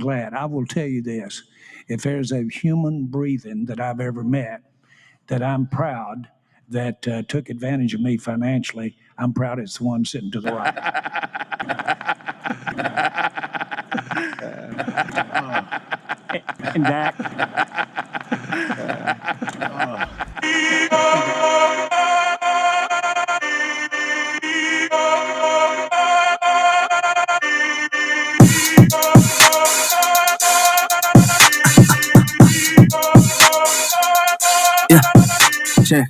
glad. I will tell you this. If there's a human breathing that I've ever met that I'm proud that took advantage of me financially, I'm proud it's the one sitting to the right. And Dak. Check.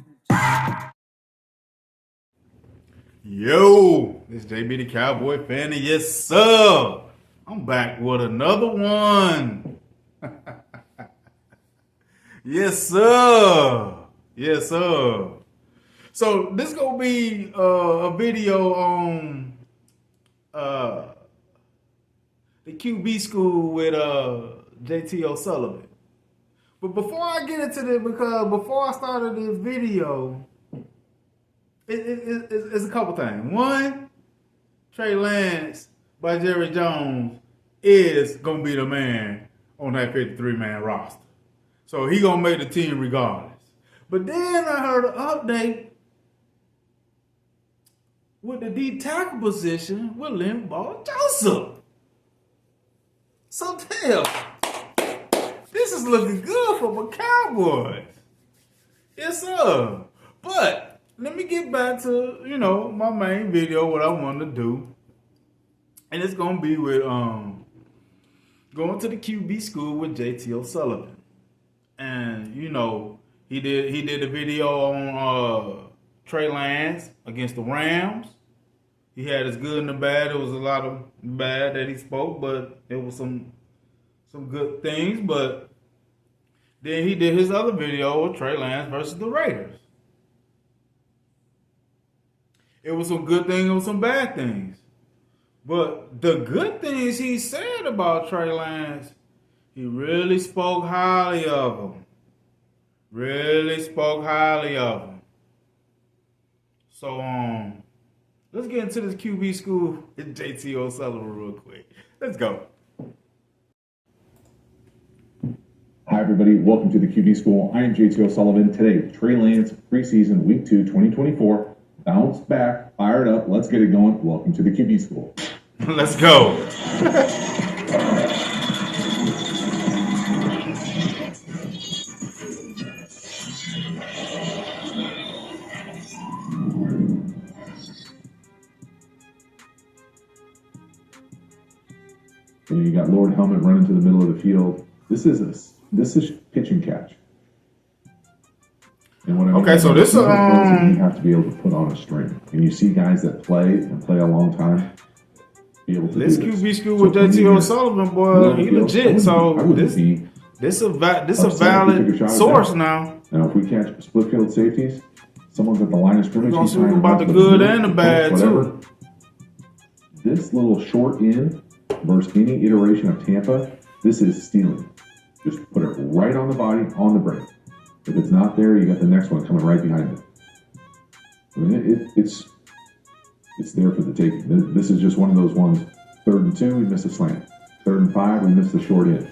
Yo, it's JB the Cowboy fan, and yes, sir, I'm back with another one. Yes, sir. Yes, sir. So this gonna be a video on the QB school with JT O'Sullivan. But before I get into this, because before I started this video, it's a couple things. One, Trey Lance by Jerry Jones is gonna be the man on that 53-man roster. So he gonna make the team regardless. But then I heard an update with the D tackle position with Linval Joseph. So damn, this is looking good for my Cowboys. Yes, sir. But let me get back to, my main video, what I wanted to do. And it's gonna be with going to the QB school with JT O'Sullivan. And he did a video on Trey Lance against the Rams. He had his good and the bad. There was a lot of bad that he spoke, but there was some good things. But then he did his other video with Trey Lance versus the Raiders. It was some good things and some bad things. But the good things he said about Trey Lance, he really spoke highly of him. Really spoke highly of him. So, let's get into this QB school with JT O'Sullivan real quick. Let's go. Hi, everybody. Welcome to the QB school. I am JT O'Sullivan. Today, Trey Lance, preseason week 2, 2024. Bounce back, fired up. Let's get it going. Welcome to the QB school. Let's go. And you got Lord Helmet running to the middle of the field. This is pitch and catch. And what I mean, okay, so this you have to be able to put on a string. And you see guys that play a long time be able to this do QB this. school with JT O'Sullivan, boy, he legit. So this a valid source now. Now, if we catch split field safeties, someone's at the line of scrimmage. We're gonna speak about the good and the bad too. This little short in versus any iteration of Tampa, this is stealing. Just put it right on the body, on the brain. If it's not there, you got the next one coming right behind it. I mean, it's there for the taking. This is just one of those ones. 3rd and 2, we missed a slant. 3rd and 5, we missed the short end.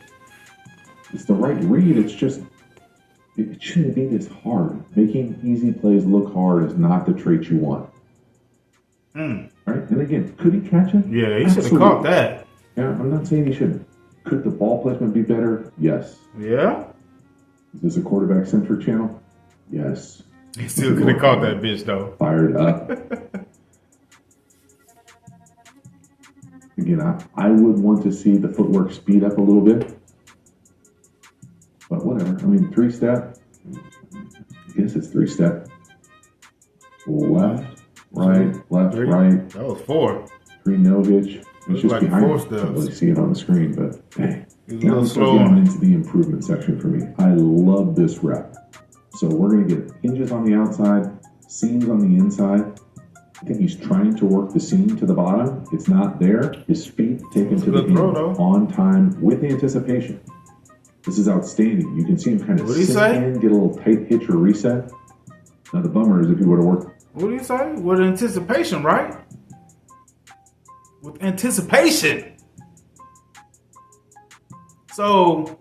It's the right read. It's just, it shouldn't be this hard. Making easy plays look hard is not the trait you want. Right? And again, could he catch it? Yeah, he should have caught that. Yeah, I'm not saying he shouldn't. Could the ball placement be better? Yes. Yeah. Is this a quarterback-centric channel? Yes. He still could have caught that bitch, though. Fired up. Again, I would want to see the footwork speed up a little bit. But whatever. I mean, 3-step. I guess it's 3-step. Left, right, left, right. That was 4. 3 no hitch. It's just like behind 4 me. steps. Can't really see it on the screen, but hey. Now let's go into the improvement section for me. I love this rep. So we're going to get hinges on the outside, seams on the inside. I think he's trying to work the seam to the bottom. It's not there. His feet taken to the hinge on time with anticipation. This is outstanding. You can see him kind of sink in, get a little tight hitch or reset. Now the bummer is if he would have worked. What do you say? With anticipation, right? With anticipation. So,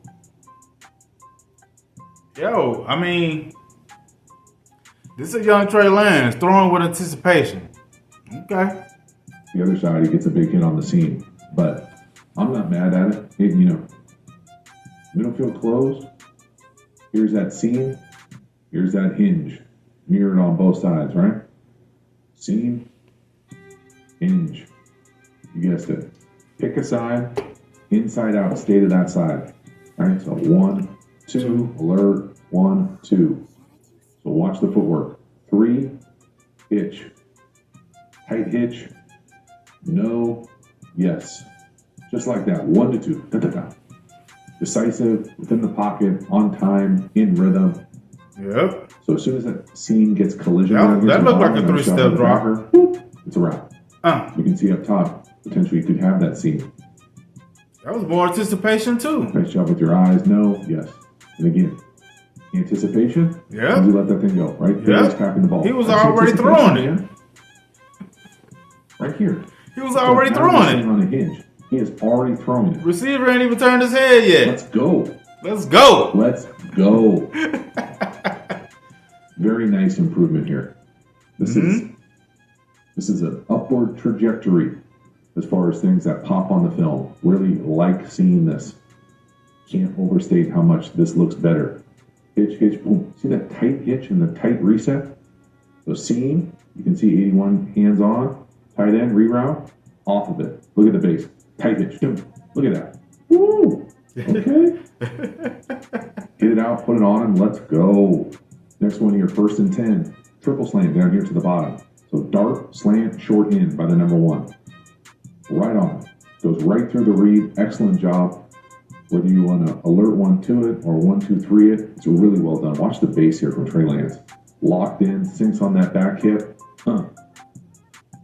yo, I mean, this is a young Trey Lance throwing with anticipation. Okay. The other side, he gets a big hit on the seam. But I'm not mad at it. Middle field closed. Here's that seam. Here's that hinge. Mirrored on both sides, right? Seam, hinge. You guessed it. Pick a side, inside out, stay to that side. All right, so 1, 2, alert, 1, 2. So watch the footwork. 3, hitch. Tight hitch. No, yes. Just like that. 1 to 2. Da-da-da. Decisive, within the pocket, on time, in rhythm. Yep. So as soon as that seam gets collision, that looked like a 3-step drop. It's a wrap. You can see up top, potentially you could have that seam. That was more anticipation too. Nice job with your eyes. No, yes. And again, anticipation. Yeah. You let that thing go, right? Yeah. He's tapping the ball. He was That's already throwing it. Man. Right here. He was already throwing it. On a hinge. He is already throwing it. Receiver ain't even turned his head yet. Let's go. Let's go. Let's go. Very nice improvement here. This is an upward trajectory as far as things that pop on the film. Really like seeing this. Can't overstate how much this looks better. Hitch, hitch, boom. See that tight hitch and the tight reset? So seam, you can see 81 hands on, tight end, reroute, off of it. Look at the base. Tight hitch. Look at that. Woo! Okay. Get it out, put it on, and let's go. Next one here, 1st and 10. Triple slant down here to the bottom. So dart, slant, short in by the number 1. Right on. Goes right through the read. Excellent job. Whether you want to alert 1 to it or 1, 2, 3 it, it's really well done. Watch the base here from Trey Lance. Locked in, sinks on that back hip.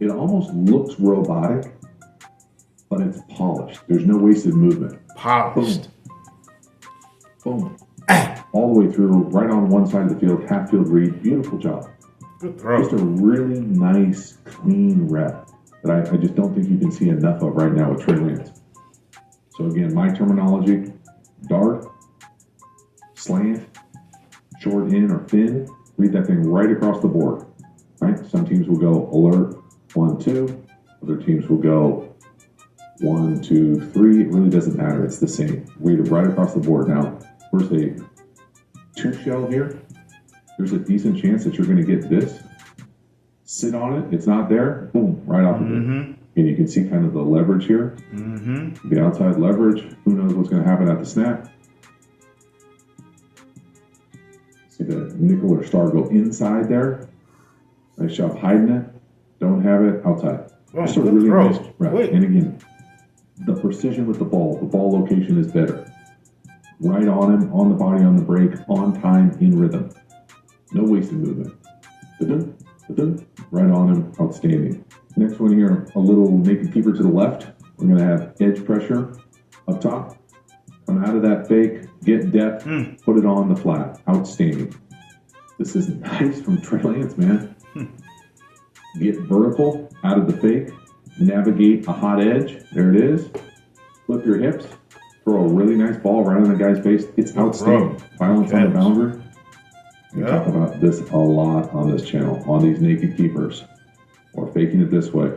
It almost looks robotic, but it's polished. There's no wasted movement. Polished. Boom. All the way through, right on one side of the field, half field read. Beautiful job. Good throw. Just a really nice, clean rep that I just don't think you can see enough of right now with Trey Lance. So again, my terminology, dart, slant, short in or thin, read that thing right across the board. Right? Some teams will go alert, 1, 2. Other teams will go 1, 2, 3. It really doesn't matter. It's the same. Read it right across the board. Now, first a 2 shell here. There's a decent chance that you're going to get this. Sit on it. It's not there. Boom. Right off of it. And you can see kind of the leverage here. The outside leverage. Who knows what's going to happen at the snap. See the nickel or star go inside there. Nice job hiding it. Don't have it outside. Oh, Just a really throw. nice rep. And again, the precision with the ball location is better. Right on him, on the body, on the break, on time, in rhythm. No wasted movement. Right on him, outstanding. Next one here, a little naked keeper to the left. We're going to have edge pressure up top. Come out of that fake, get depth, put it on the flat. Outstanding. This is nice from Trey Lance, man. Get vertical out of the fake, navigate a hot edge. There it is. Flip your hips, throw a really nice ball right on the guy's face. It's outstanding. Violence on the boundary. We talk about this a lot on this channel, on these naked keepers. Or faking it this way.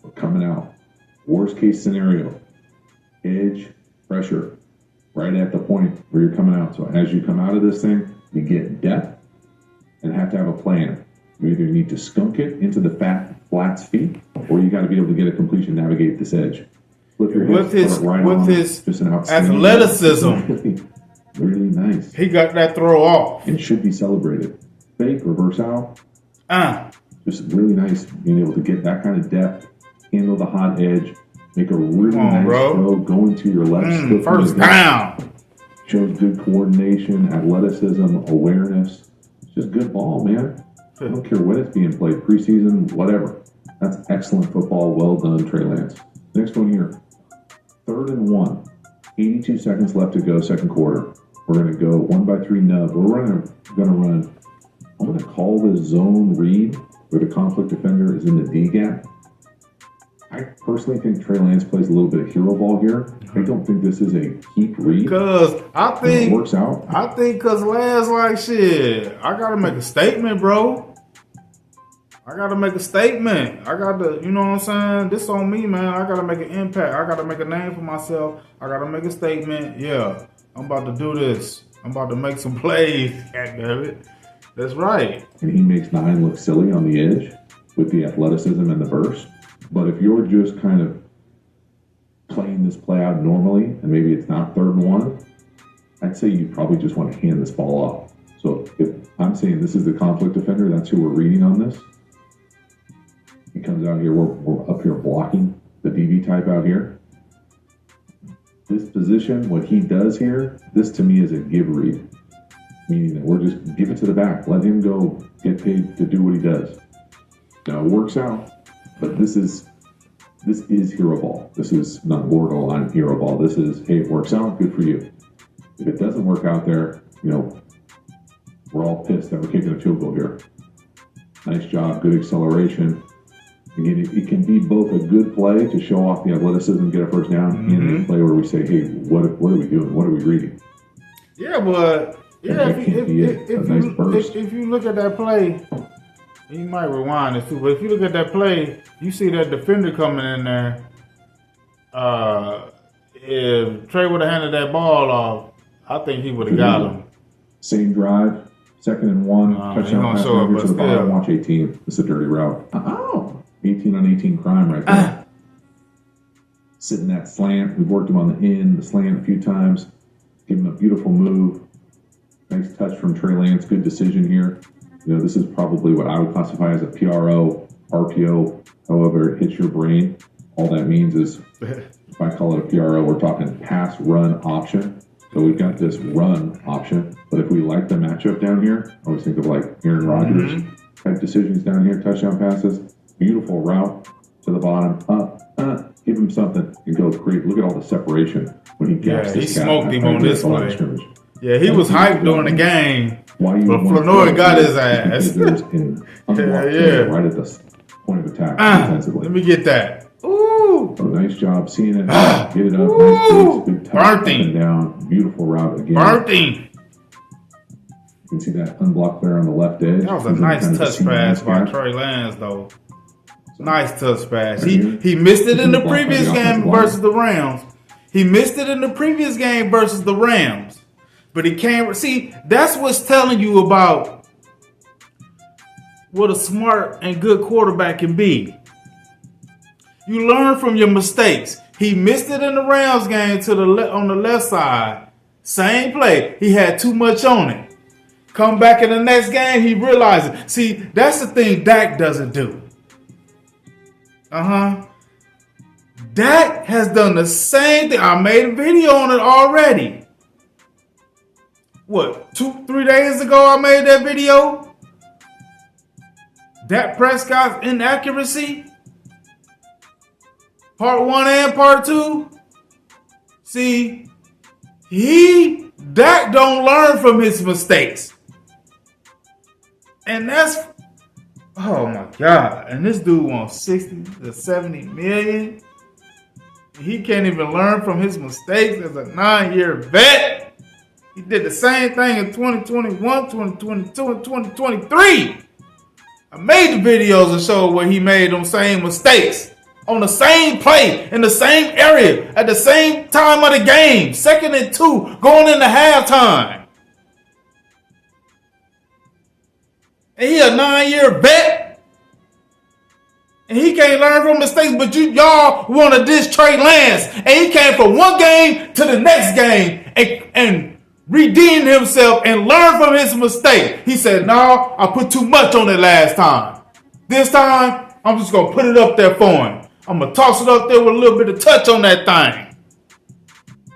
We're coming out. Worst case scenario, edge pressure right at the point where you're coming out. So as you come out of this thing, you get depth and have to have a plan. You either need to skunk it into the flat's feet, or you got to be able to get a completion, navigate this edge. Flip your hips, with his just an athleticism, really nice. He got that throw off. And should be celebrated. Fake, reverse out. Just really nice being able to get that kind of depth, handle the hot edge, make a really nice throw, going to your left. First down. Shows good coordination, athleticism, awareness. It's just good ball, man. I don't care when it's being played, preseason, whatever. That's excellent football. Well done, Trey Lance. Next one here. 3rd and 1. 82 seconds left to go, second quarter. We're going to go 1-by-3 nub. We're going to run, I'm going to call this zone read where the conflict defender is in the D gap. I I personally think Trey Lance plays a little bit of hero ball here. I don't think this is a keep read. Cause I think it works out. I think cause Lance like shit. I gotta make a statement, bro. I gotta make a statement. I gotta, you know what I'm saying? This on me, man. I gotta make an impact. I gotta make a name for myself. I gotta make a statement. Yeah, I'm about to do this. I'm about to make some plays. Damn it. That's right. And he makes 9 look silly on the edge with the athleticism and the burst. But if you're just kind of playing this play out normally, and maybe it's not 3rd and 1, I'd say you probably just want to hand this ball off. So if I'm saying this is the conflict defender, that's who we're reading on this. He comes out here, we're up here blocking the DB type out here. This position, what he does here, this to me is a give read. Meaning that we're just give it to the back. Let him go get paid to do what he does. Now it works out. But this is hero ball. This is not borderline hero ball. This is, hey, it works out, good for you. If it doesn't work out there, we're all pissed that we're kicking a field goal here. Nice job, good acceleration. Again, it can be both a good play to show off the athleticism, get a first down, and a play where we say, hey, what are we doing? What are we reading? Yeah, but if you look at that play, you might rewind it too, but if you look at that play, you see that defender coming in there. If Trey would have handed that ball off, I think he would have got him. Same drive, 2nd and 1, touchdown pass to the bottom, watch 18. It's a dirty route. 18 on 18 crime right there. Sitting that slant. We've worked him on the slant a few times. Give him a beautiful move. Nice touch from Trey Lance. Good decision here. This is probably what I would classify as a PRO, RPO, however it hits your brain. All that means is, if I call it a PRO, we're talking pass run option. So we've got this run option. But if we like the matchup down here, I always think of like Aaron Rodgers type decisions down here, touchdown passes. Beautiful route to the bottom, give him something and go great. Look at all the separation when he gaps he this guy. smoked him on this play. Scrimmage. Yeah, he was hyped during the game, but Flournoy got his ass. There's an unblocked right at the point of attack defensively. Let me get that. Ooh. So nice job seeing it. Get it up. Nice big touch up and down. Beautiful route again. Burnt him. You can see that unblocked there on the left edge. That was a nice touch pass by Trey Lance, though. Nice touch pass. He missed it in the previous game versus the Rams. He missed it in the previous game versus the Rams. But he can't see. That's what's telling you about what a smart and good quarterback can be. You learn from your mistakes. He missed it in the Rams game on the left side. Same play. He had too much on it. Come back in the next game, he realizes. See, that's the thing Dak doesn't do. Dak has done the same thing. I made a video on it already. What, 2-3 days ago I made that video? Dak Prescott's inaccuracy. Part 1 and part 2. See, Dak don't learn from his mistakes. And that's, oh my God. And this dude wants 60 to 70 million. He can't even learn from his mistakes as a 9-year vet. He did the same thing in 2021, 2022, and 2023. I made the videos and showed where he made them same mistakes on the same play in the same area at the same time of the game, 2nd and 2, going into halftime. And he a 9-year vet. And he can't learn from mistakes, but y'all want to diss Trey Lance. And he came from one game to the next game and redeemed himself and learned from his mistake. He said, no, I put too much on it last time. This time, I'm just going to put it up there for him. I'm going to toss it up there with a little bit of touch on that thing.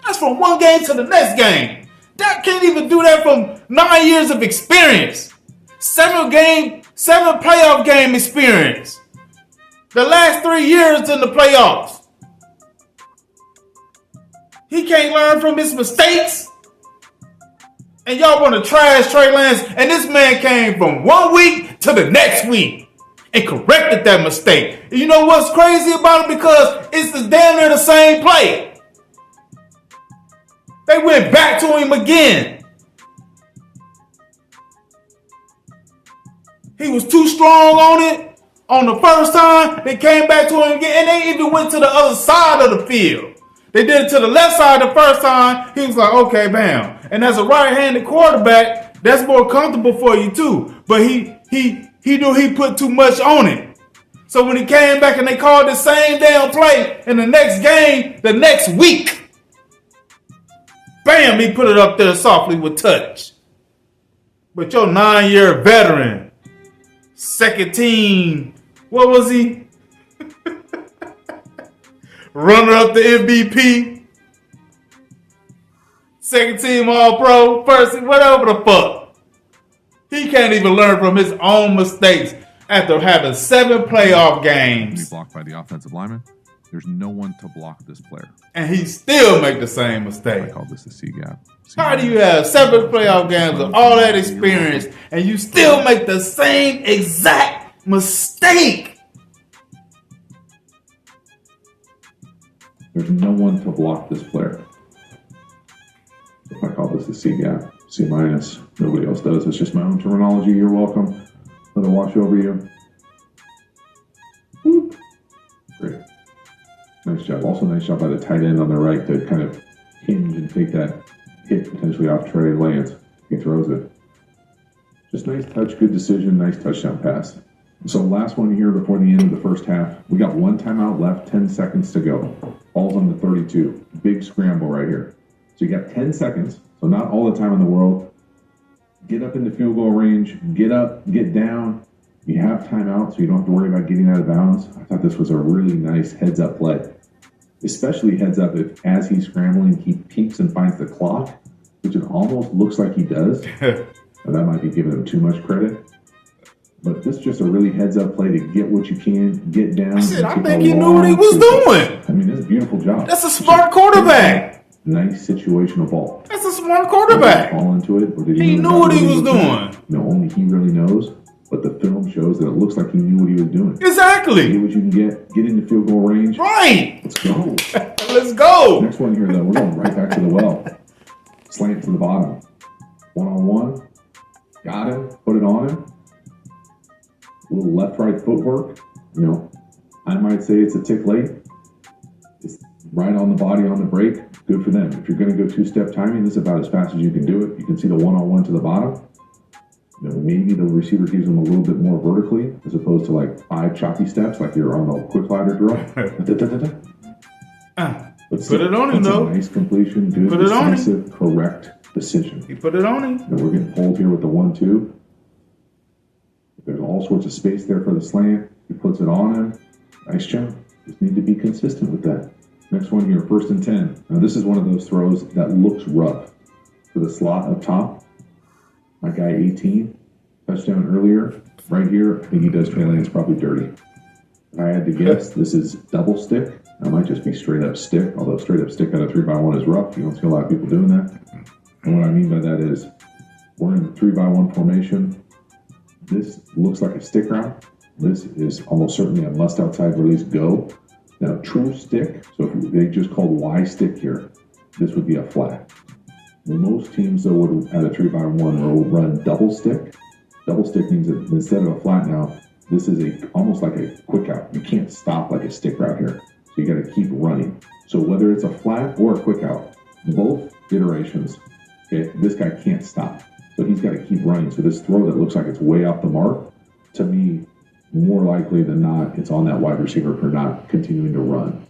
That's from one game to the next game. Dak can't even do that from 9 years of experience. 7 playoff game experience. The last 3 years in the playoffs. He can't learn from his mistakes. And y'all want to trash Trey Lance. And this man came from 1 week to the next week. and corrected that mistake. And you know what's crazy about it? Because it's damn near the same play. They went back to him again. He was too strong on it on the first time. They came back to him again, and they even went to the other side of the field. They did it to the left side the first time. He was like, okay, bam. And as a right-handed quarterback, that's more comfortable for you too. But he knew he put too much on it. So when he came back and they called the same damn play in the next game, the next week, bam, he put it up there softly with touch. But your 9-year veteran, second team, what was he? Runner up the MVP, second team All-Pro, first, whatever the fuck. He can't even learn from his own mistakes after having 7 playoff games. Be blocked by the offensive lineman. There's no one to block this player. And he still make the same mistake. I call this the C gap. How do you have 7 playoff games with all that experience and you still make the same exact mistake? There's no one to block this player. I call this the C gap, C minus. Nobody else does. It's just my own terminology. You're welcome. Let it wash over you. Whoop. Great. Nice job. Also, nice job by the tight end on the right to kind of hinge and take that hit potentially off Trey Lance. He throws it. Just nice touch, good decision, nice touchdown pass. So last one here before the end of the first half. We got 1 timeout left, 10 seconds to go. Ball's on the 32. Big scramble right here. So you got 10 seconds, so not all the time in the world. Get up into field goal range, get up, get down. You have timeout, so you don't have to worry about getting out of bounds. I thought this was a really nice heads-up play. Especially heads up if, as he's scrambling, he peeks and finds the clock, which it almost looks like he does. That might be giving him too much credit. But this is just a really heads-up play to get what you can, get down. I think he knew what he was doing. I mean, that's a beautiful job. That's a smart quarterback. Nice situational ball. That's a smart quarterback. Fall into it, or did he knew what he was doing. No, only he really knows. But the film shows that it looks like he knew what he was doing. Exactly. Get what you can get into field goal range. Right. Let's go. Let's go. Next one here, though, we're going right back to the well. Slant to the bottom. 1-on-1. Got him. Put it on him. A little left-right footwork. You know, I might say it's a tick late. It's right on the body on the break. Good for them. If you're going to go 2-step timing, this is about as fast as you can do it. You can see the 1-on-1 to the bottom. You know, maybe the receiver gives them a little bit more vertically as opposed to like 5 choppy steps like you're on the quick ladder drill. Put it on him, though. Nice completion, good, put it on decisive, correct decision. He put it on him. And we're getting pulled here with the 1-2. There's all sorts of space there for the slant. He puts it on him. Nice job. Just need to be consistent with that. Next one here, 1st and 10. Now this is one of those throws that looks rough. For the slot up top, my guy 18, touchdown earlier. Right here, I think he does Trey Lance probably dirty. If I had to guess, this is double stick. That might just be straight up stick, although straight up stick out of 3x1 is rough. You don't see a lot of people doing that. And what I mean by that is we're in 3x1 formation. This looks like a stick route. This is almost certainly a must outside release go. Now, true stick, so if they just called Y stick here, this would be a flat. Most teams, though, would at a 3x1 will run double stick. Double stick means that instead of a flat now, this is almost like a quick out. You can't stop like a stick route here. So you got to keep running. So whether it's a flat or a quick out, both iterations, okay, this guy can't stop. So he's got to keep running. So this throw that looks like it's way off the mark, to me, more likely than not, it's on that wide receiver for not continuing to run.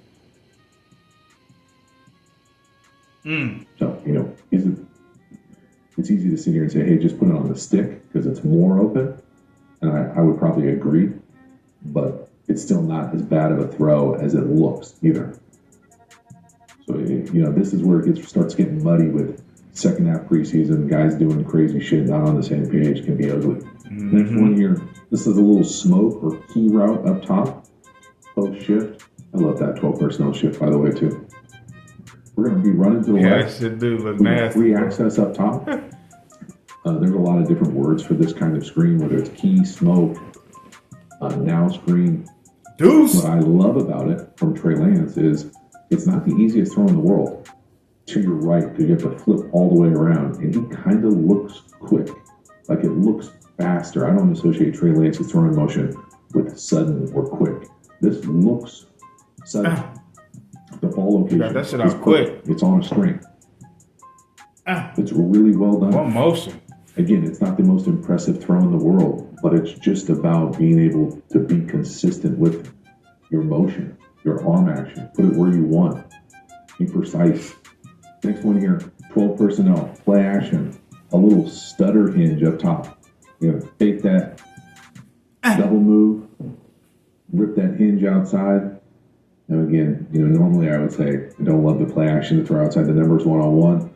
So, you know, it's easy to sit here and say, hey, just put it on the stick because it's more open. And I would probably agree, but it's still not as bad of a throw as it looks either. So, you know, this is where it starts getting muddy with second half preseason, guys doing crazy shit, not on the same page, can be ugly. Next one here, this is a little smoke or key route up top, post shift. I love that 12 personnel shift, by the way, too. We're going to be running to the left. That shit do look nasty. Free access up top. There's a lot of different words for this kind of screen, whether it's key, smoke, now screen. Deuce. What I love about it from Trey Lance is it's not the easiest throw in the world to your right because you have to flip all the way around, and he kind of looks quick, like it looks faster. I don't associate Trey Lance's throwing motion with sudden or quick. This looks sudden. The ball location Got that shit is out quick. It's on a string. It's really well done. One motion. Again, it's not the most impressive throw in the world, but it's just about being able to be consistent with your motion, your arm action. Put it where you want. Be precise. Next one here, 12 personnel, play action, a little stutter hinge up top. You're gonna fake that double move, rip that hinge outside. Now again, normally I would say I don't love the play action to throw outside the numbers one-on-one.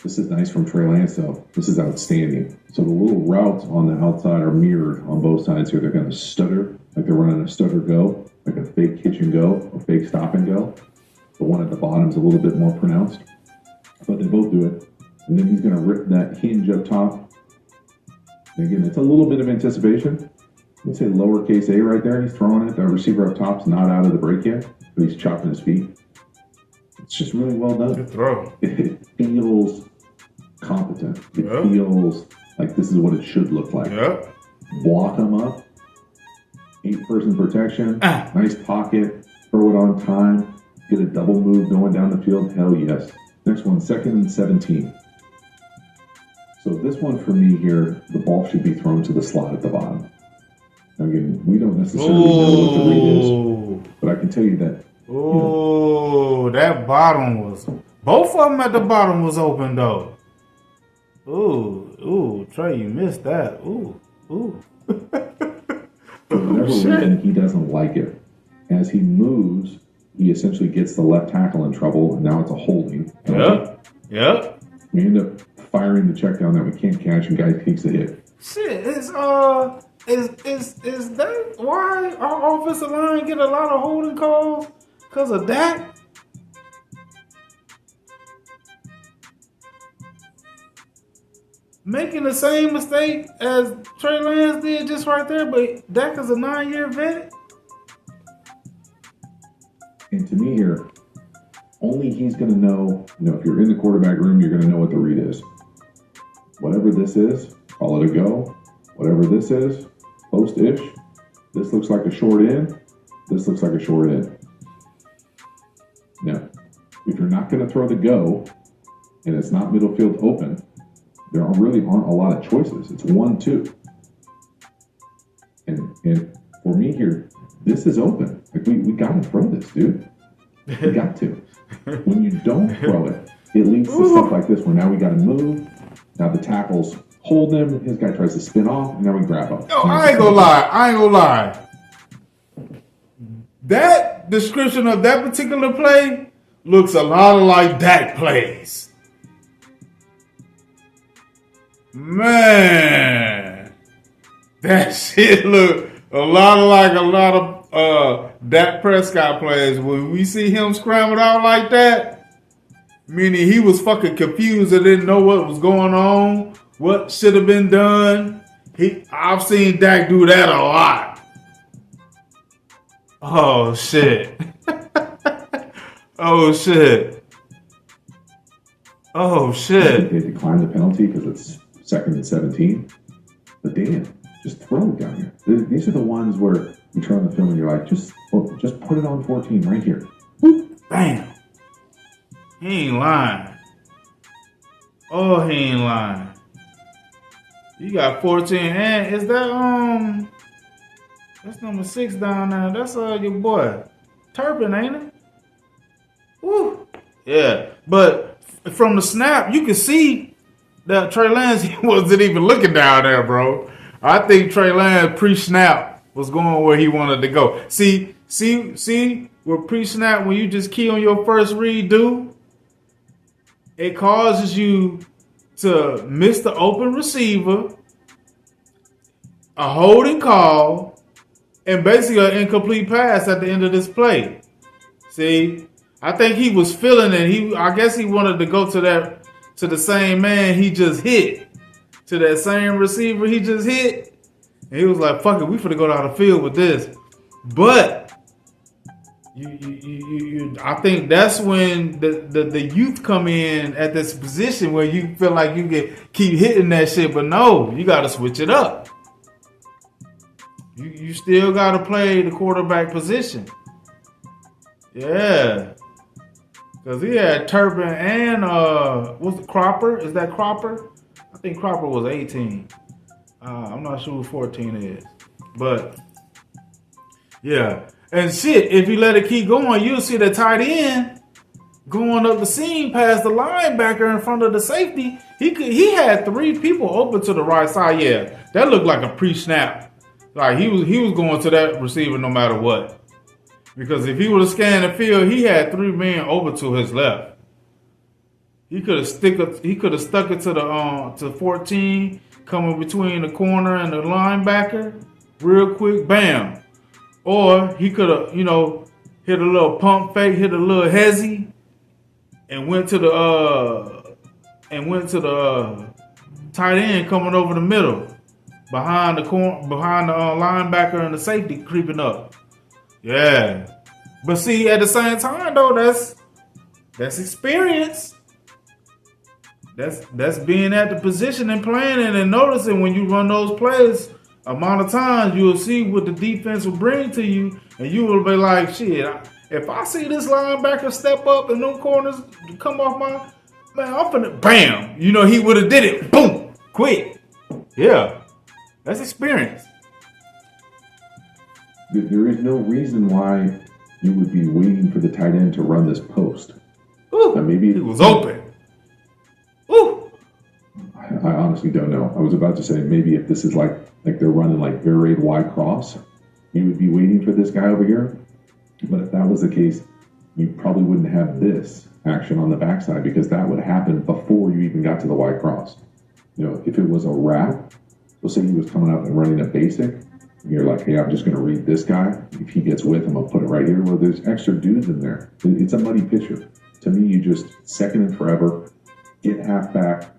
This is nice from Trey Lance, though. This is outstanding. So the little routes on the outside are mirrored on both sides here. They're going to stutter, like they're running a stutter go, like a fake hitch and go, or fake stop and go. The one at the bottom is a little bit more pronounced, but they both do it. And then he's going to rip that hinge up top. And again, it's a little bit of anticipation. Let's say lowercase a right there. He's throwing it. The receiver up top's not out of the break yet, but he's chopping his feet. It's just really well done. Good throw. It feels competent. It feels like this is what it should look like. Yep. Block them up. 8-person protection. Nice pocket. Throw it on time. Get a double move going down the field. Hell yes. Next one, 2nd and 17. So this one for me here, the ball should be thrown to the slot at the bottom. Again, we don't necessarily know what the read is, but I can tell you that. That bottom was. Both of them at the bottom was open though. Trey, you missed that. For whatever reason, he doesn't like it. As he moves, he essentially gets the left tackle in trouble, and now it's a holding. Yep. We end up firing the check down that we can't catch, and guy takes a hit. Shit, is that why our offensive line get a lot of holding calls? Because of that? Making the same mistake as Trey Lance did just right there, but Dak is a 9-year vet? And to me here, only he's going to know, if you're in the quarterback room, you're going to know what the read is. Whatever this is, call it a go. Whatever this is, post-ish. This looks like a short in. This looks like a short in. Now, if you're not going to throw the go, and it's not middle field open, there really aren't a lot of choices. It's 1-2. And for me here, this is open. Like we got to throw this, dude. We got to. When you don't throw it, it leads to stuff like this where now we got to move. Now the tackles hold him. His guy tries to spin off, and now we grab him. Yo, I ain't gonna lie. That description of that particular play looks a lot like Dak plays. Man, that shit look a lot of Dak Prescott plays. When we see him scrambled out like that, meaning he was fucking confused and didn't know what was going on, what should have been done. I've seen Dak do that a lot. Oh shit. Oh shit. They declined the penalty because it's 2nd and 17. But damn, just throw it down here. These are the ones where you turn on the film and you're like, just put it on 14 right here. Boop. Bam. He ain't lying. Oh, he ain't lying. You got 14, and is that that's number 6 down there. That's your boy Turpin, ain't it? Woo. Yeah, but from the snap, you can see that Trey Lance wasn't even looking down there, bro. I think Trey Lance pre-snap was going where he wanted to go. See, with pre-snap, when you just key on your first read, dude, it causes you to miss the open receiver, a holding call, and basically an incomplete pass at the end of this play. See, I think he was feeling it. I guess he wanted to go to the same man he just hit, to that same receiver he just hit, And he was like, fuck it, we finna go down the field with this. But I think that's when the youth come in at this position where you feel like you keep hitting that shit, but no, you got to switch it up. You still got to play the quarterback position. Yeah, because he had Turpin and what's the Cropper? Is that Cropper? I think Cropper was 18. I'm not sure who 14 is, but yeah. And shit, if you let it keep going, you'll see the tight end going up the seam past the linebacker in front of the safety. He had 3 people open to the right side. Yeah, that looked like a pre-snap. Like he was going to that receiver no matter what. Because if he would have scanned the field, he had 3 men over to his left. He could have stuck it to the to 14, coming between the corner and the linebacker, real quick, bam. Or he could have, hit a little pump fake, hit a little hezzy, and went to the tight end coming over the middle, behind the linebacker and the safety creeping up. Yeah, but see, at the same time though, that's experience. That's being at the position and planning and noticing when you run those plays. Amount of times you will see what the defense will bring to you, and you will be like, shit, if I see this linebacker step up and them corners come off man, I'm finna, bam, he would have did it, boom, quick. Yeah, that's experience. There is no reason why you would be waiting for the tight end to run this post. Ooh, maybe he was open. Ooh. I honestly don't know. I was about to say maybe if this is like they're running like air raid Y cross, you would be waiting for this guy over here. But if that was the case, you probably wouldn't have this action on the backside because that would happen before you even got to the Y cross. If it was a wrap, so say he was coming out and running a basic, and you're like, hey, I'm just going to read this guy. If he gets width, I'm going to put it right here. Well, there's extra dudes in there. It's a muddy picture. To me, you just second and forever, get half back,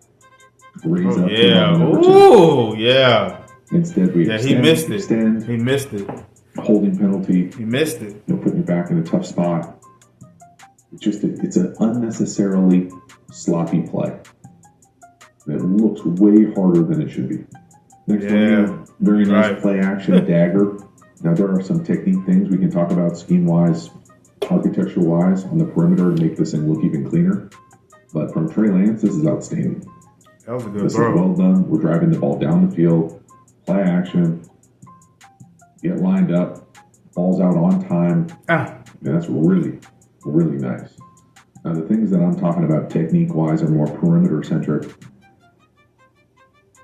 raise up to number 2. Oh, yeah. Instead, we extend, he missed it. Extend, he missed it. Holding penalty. He missed it. Putting you back in a tough spot. It's an unnecessarily sloppy play. It looks way harder than it should be. Next one, very nice play action dagger. Now there are some technique things we can talk about scheme-wise, architecture-wise on the perimeter to make this thing look even cleaner. But from Trey Lance, this is outstanding. That was a good This throw. is well done. We're driving the ball down the field. Play action. Get lined up. Ball's out on time. And that's really, really nice. Now the things that I'm talking about technique-wise are more perimeter-centric.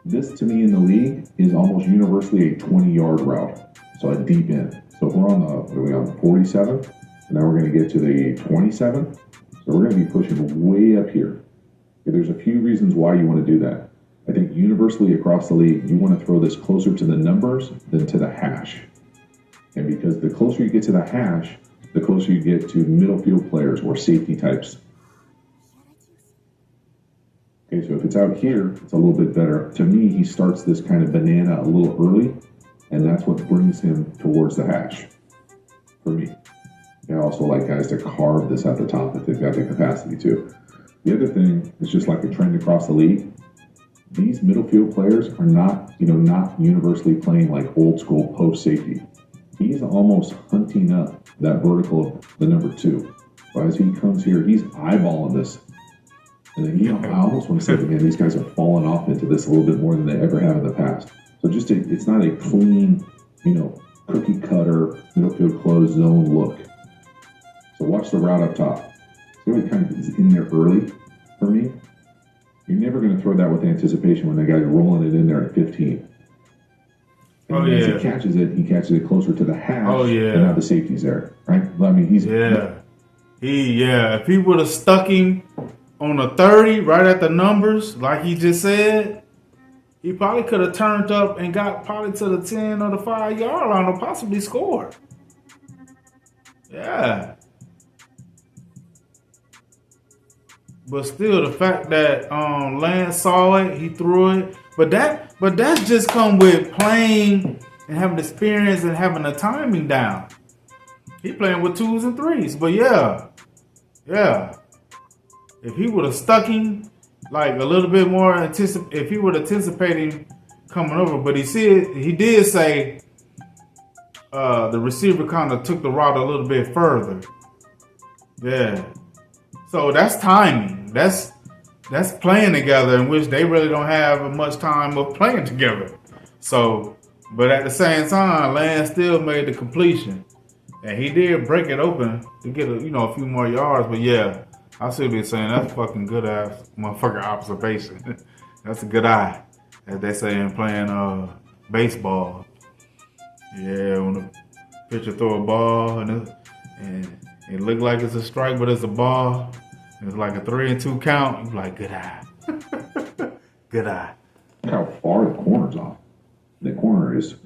This, to me, in the league, is almost universally a 20-yard route. So a deep end. So if we're on the 47, and now we're going to get to the 27. So we're going to be pushing way up here. Okay, there's a few reasons why you want to do that. I think universally across the league, you want to throw this closer to the numbers than to the hash. And because the closer you get to the hash, the closer you get to middle field players or safety types. Okay, so if it's out here, it's a little bit better. To me, he starts this kind of banana a little early, and that's what brings him towards the hash, for me. I also like guys to carve this at the top if they've got the capacity to. The other thing is just like a trend across the league. These middle field players are not universally playing like old school post safety. He's almost hunting up that vertical of the number 2. So as he comes here, he's eyeballing this. And then I almost want to say, man, these guys are falling off into this a little bit more than they ever have in the past. So it's not a clean, cookie cutter, middle field closed zone look. So watch the route up top. See how he kind of is in there early for me? You're never going to throw that with anticipation when the guy's rolling it in there at 15. And as he catches it closer to the hash. And now the safety's there, right? Well, I mean, he's if he would have stuck him on a 30 right at the numbers, like he just said, he probably could have turned up and got probably to the 10 or the 5-yard line or possibly scored. Yeah. But still, the fact that Lance saw it, he threw it. But that's just come with playing and having experience and having the timing down. He playing with 2s and 3s. But yeah. If he would have stuck him like a little bit more, if he would anticipate him coming over, but he did say the receiver kind of took the route a little bit further. Yeah. So that's timing. That's playing together, in which they really don't have much time of playing together. So, but at the same time, Lance still made the completion, and he did break it open to get a few more yards. But yeah, I see what you're saying. That's fucking good ass motherfucking observation. That's a good eye, as they say in playing baseball. Yeah, when the pitcher throw a ball and it look like it's a strike, but it's a ball. It's like a 3-2 count. You like, good eye. Good eye. Look how far the corner's off. The corner is,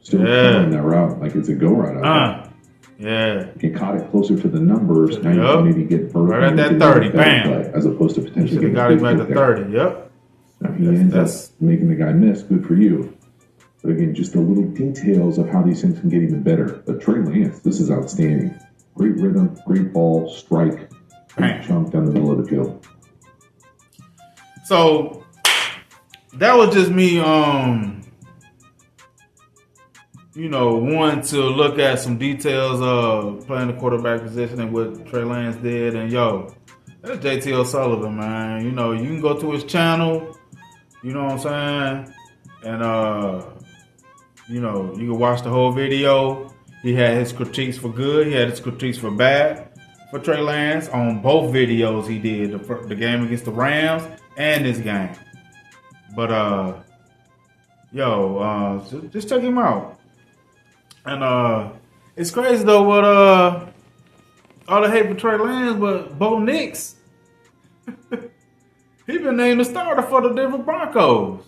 still following that route like it's a go route out there. Yeah. He caught it closer to the numbers. Now you can maybe get further. Right at that 30, bam. Play, as opposed to potentially getting got him at the 30, yep. Now he ends up making the guy miss. Good for you. But again, just the little details of how these things can get even better. But Trey Lance, this is outstanding. Great rhythm, great ball, strike, chunk down the middle of the field. So that was just me, wanting to look at some details of playing the quarterback position and what Trey Lance did. And that's JT O'Sullivan, man. You can go to his channel, you know what I'm saying? And you can watch the whole video. He had his critiques for good. He had his critiques for bad for Trey Lance on both videos he did. The game against the Rams and this game. But, just check him out. And it's crazy, though, what all the hate for Trey Lance, but Bo Nix, he been named the starter for the Denver Broncos.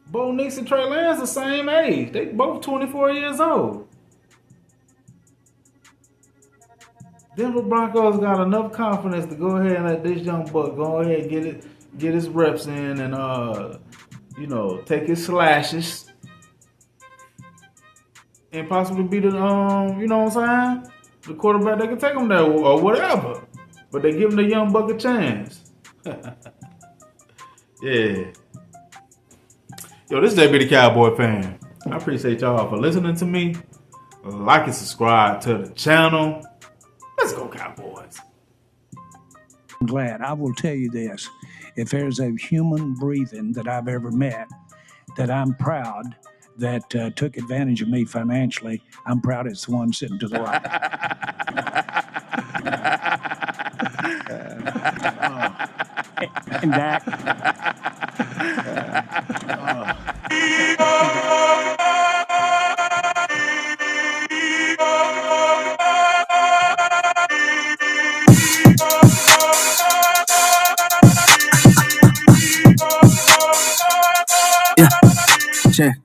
Bo Nix and Trey Lance the same age. They both 24 years old. Denver Broncos got enough confidence to go ahead and let this young buck go ahead and get his reps in and take his slashes and possibly be the the quarterback that can take him there or whatever. But they give him the young buck a chance. Yeah. Yo, this is JB the Cowboy fan. I appreciate y'all for listening to me. Like and subscribe to the channel. Let's go, Cowboys. I'm glad. I will tell you this. If there's a human breathing that I've ever met that I'm proud that took advantage of me financially, I'm proud it's the one sitting to the right. And Dak. Check.